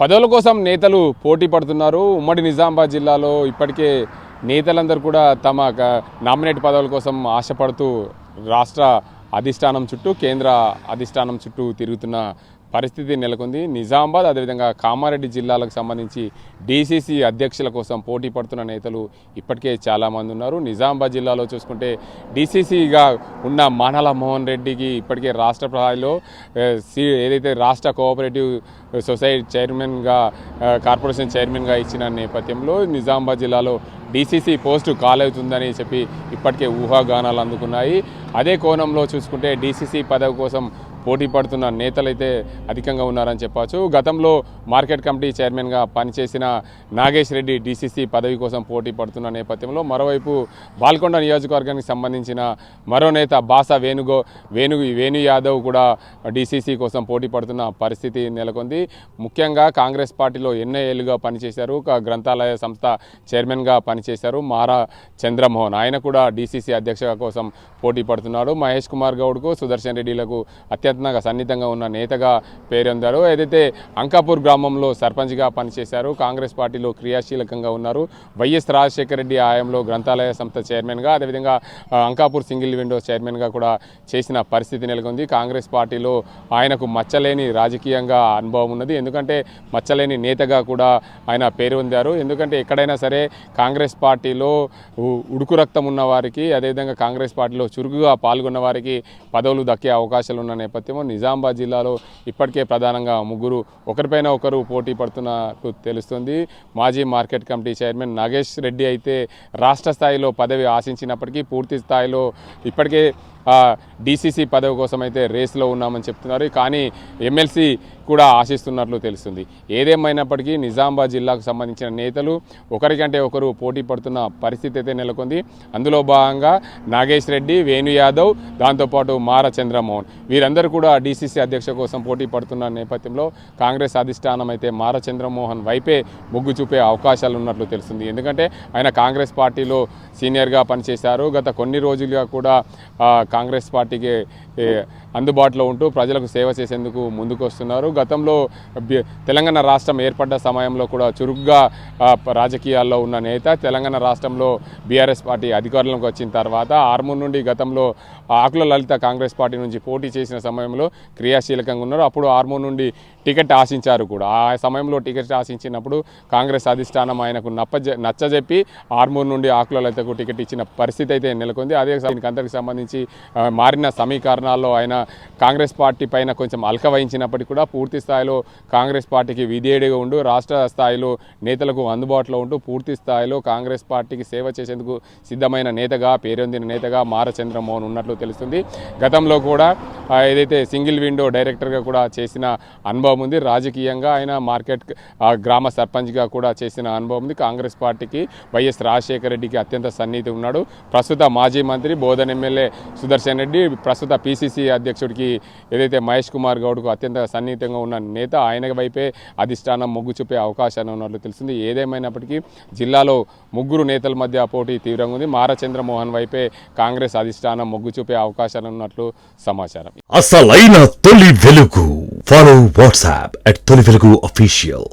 పదవుల కోసం నేతలు పోటీ పడుతున్నారు. ఉమ్మడి నిజామాబాద్ జిల్లాలో ఇప్పటికే నేతలందరూ కూడా తమ నామినేట్ పదవుల కోసం ఆశపడుతూ రాష్ట్ర అధిష్టానం చుట్టూ, కేంద్ర అధిష్టానం చుట్టూ తిరుగుతున్న పరిస్థితి నెలకొంది. నిజామాబాద్ అదేవిధంగా కామారెడ్డి జిల్లాలకు సంబంధించి డీసీసీ అధ్యక్షుల కోసం పోటీ పడుతున్న నేతలు ఇప్పటికే చాలామంది ఉన్నారు. నిజామాబాద్ జిల్లాలో చూసుకుంటే డీసీసీగా ఉన్న మానల మోహన్ రెడ్డికి ఇప్పటికే రాష్ట్ర స్థాయిలో ఏదైతే రాష్ట్ర కోఆపరేటివ్ సొసైటీ చైర్మన్గా, కార్పొరేషన్ చైర్మన్గా ఇచ్చిన నేపథ్యంలో నిజామాబాద్ జిల్లాలో డీసీసీ పోస్టు ఖాళీ చెప్పి ఇప్పటికే ఊహాగానాలు అందుకున్నాయి. అదే కోణంలో చూసుకుంటే డీసీసీ పదవి కోసం పోటీ పడుతున్న నేతలైతే అధికంగా ఉన్నారని చెప్పవచ్చు. గతంలో మార్కెట్ కమిటీ చైర్మన్గా పనిచేసిన నాగేష్ రెడ్డి డీసీసీ పదవి కోసం పోటీ పడుతున్న నేపథ్యంలో మరోవైపు బాల్కొండ నియోజకవర్గానికి సంబంధించిన మరో నేత బాసా వేణు యాదవ్ కూడా డీసీసీ కోసం పోటీ పడుతున్న పరిస్థితి నెలకొంది. ముఖ్యంగా కాంగ్రెస్ పార్టీలో ఎన్నో ఏళ్ళుగా పనిచేశారు. గ్రంథాలయ సంస్థ చైర్మన్గా పనిచేశారు మారా చంద్రమోహన్. ఆయన కూడా డీసీసీ అధ్యక్ష కోసం పోటీ పడుతున్నాడు. మహేష్ కుమార్ గౌడ్కు, సుదర్శన్ రెడ్డిలకు అత్యంతంగా సన్నిహితంగా ఉన్న నేతగా పేరొందారు. ఏదైతే అంకాపూర్ గ్రామంలో సర్పంచ్గా పనిచేశారు, కాంగ్రెస్ పార్టీలో క్రియాశీలకంగా ఉన్నారు. వైఎస్ రాజశేఖర రెడ్డి ఆయంలో గ్రంథాలయ సంస్థ చైర్మన్గా, అదేవిధంగా అంకాపూర్ సింగిల్ విండో చైర్మన్గా కూడా చేసిన పరిస్థితి నెలకొంది. కాంగ్రెస్ పార్టీలో ఆయనకు మచ్చలేని రాజకీయంగా అనుభవం ఉన్నది. ఎందుకంటే మచ్చలేని నేతగా కూడా ఆయన పేరొందారు. ఎందుకంటే ఎక్కడైనా సరే కాంగ్రెస్ పార్టీలో ఉడుకు రక్తం ఉన్న వారికి, అదేవిధంగా కాంగ్రెస్ పార్టీలో చురుకుగా పాల్గొన్న వారికి పదవులు దక్కే అవకాశాలు ఉన్న నేపథ్యంలో నిజామాబాద్ జిల్లాలో ఇప్పటికే ప్రధానంగా ముగ్గురు ఒకరిపైన ఒకరు పోటీ పడుతున్నట్టు తెలుస్తుంది. మాజీ market committee chairman Nagesh Reddy అయితే రాష్ట్ర స్థాయిలో పదవి ఆశించినప్పటికీ పూర్తి స్థాయిలో ఇప్పటికే డీసీసీ పదవి కోసం అయితే రేసులో ఉన్నామని చెప్తున్నారు. కానీ ఎమ్మెల్సీ కూడా ఆశిస్తున్నట్లు తెలుస్తుంది. ఏదేమైనప్పటికీ నిజామాబాద్ జిల్లాకు సంబంధించిన నేతలు ఒకరికంటే ఒకరు పోటీ పడుతున్న పరిస్థితి అయితే నెలకొంది. అందులో భాగంగా నాగేష్ రెడ్డి, వేణు యాదవ్, దాంతోపాటు మార చంద్రమోహన్ వీరందరూ కూడా డీసీసీ అధ్యక్ష కోసం పోటీ పడుతున్న నేపథ్యంలో కాంగ్రెస్ అధిష్టానం అయితే మార చంద్రమోహన్ వైపే మొగ్గు చూపే అవకాశాలు ఉన్నట్లు తెలుస్తుంది. ఎందుకంటే ఆయన కాంగ్రెస్ పార్టీలో సీనియర్గా పనిచేశారు. గత కొన్ని రోజులుగా కూడా కాంగ్రెస్ పార్టీకి అందుబాటులో ఉంటూ ప్రజలకు సేవ చేసేందుకు ముందుకు వస్తున్నారు. గతంలో తెలంగాణ రాష్ట్రం ఏర్పడ్డ సమయంలో కూడా చురుగ్గా రాజకీయాల్లో ఉన్న నేత. తెలంగాణ రాష్ట్రంలో బీఆర్ఎస్ పార్టీ అధికారంలోకి వచ్చిన తర్వాత ఆర్మూర్ నుండి గతంలో ఆకుల లలిత కాంగ్రెస్ పార్టీ నుంచి పోటీ చేసిన సమయంలో క్రియాశీలకంగా ఉన్నారు. అప్పుడు ఆర్మూర్ నుండి టికెట్ ఆశించారు కూడా. ఆ సమయంలో టికెట్ ఆశించినప్పుడు కాంగ్రెస్ అధిష్టానం ఆయనకు నచ్చజెప్పి ఆర్మూర్ నుండి ఆకుల లలితకు టికెట్ ఇచ్చిన పరిస్థితి అయితే నెలకొంది. అదే దీనికి అంతటికి సంబంధించి మారిన సమీకరణాల్లో ఆయన కాంగ్రెస్ పార్టీ పైన కొంచెం అల్క వహించినప్పటికీ కూడా పూర్తి స్థాయిలో కాంగ్రెస్ పార్టీకి విధేయుడిగా ఉంటూ రాష్ట్ర స్థాయిలో నేతలకు అందుబాటులో ఉంటూ పూర్తి స్థాయిలో కాంగ్రెస్ పార్టీకి సేవ చేసేందుకు సిద్ధమైన నేతగా, పేరొందిన నేతగా మార చంద్రమోహన్ ఉన్నట్లు తెలుస్తుంది. గతంలో కూడా ఏదైతే సింగిల్ విండో డైరెక్టర్గా కూడా చేసిన అనుభవం ఉంది. రాజకీయంగా ఆయన మార్కెట్ గ్రామ సర్పంచ్గా కూడా చేసిన అనుభవం ఉంది. కాంగ్రెస్ పార్టీకి వైఎస్ రాజశేఖర రెడ్డికి అత్యంత సన్నిహితి ఉన్నాడు. ప్రస్తుత మాజీ మంత్రి బోధన్ ఎమ్మెల్యే సుదర్శన్ రెడ్డి, ప్రస్తుత పీసీసీ అధ్యక్షుడికి ఏదైతే మహేష్ కుమార్ గౌడ్కు అత్యంత సన్నిహితంగా ఉన్న నేత. ఆయన వైపే అధిష్టానం మొగ్గు చూపే అవకాశాలు ఉన్నట్లు తెలుస్తుంది. ఏదేమైనప్పటికీ జిల్లాలో ముగ్గురు నేతల మధ్య పోటీ తీవ్రంగా ఉంది. మార చంద్రమోహన్ వైపే కాంగ్రెస్ అధిష్టానం మొగ్గు చూపే అవకాశాలు ఉన్నట్లు సమాచారం. అసలైన తొలి వెలుగు. ఫాలో వాట్సాప్ @తొలి వెలుగు official.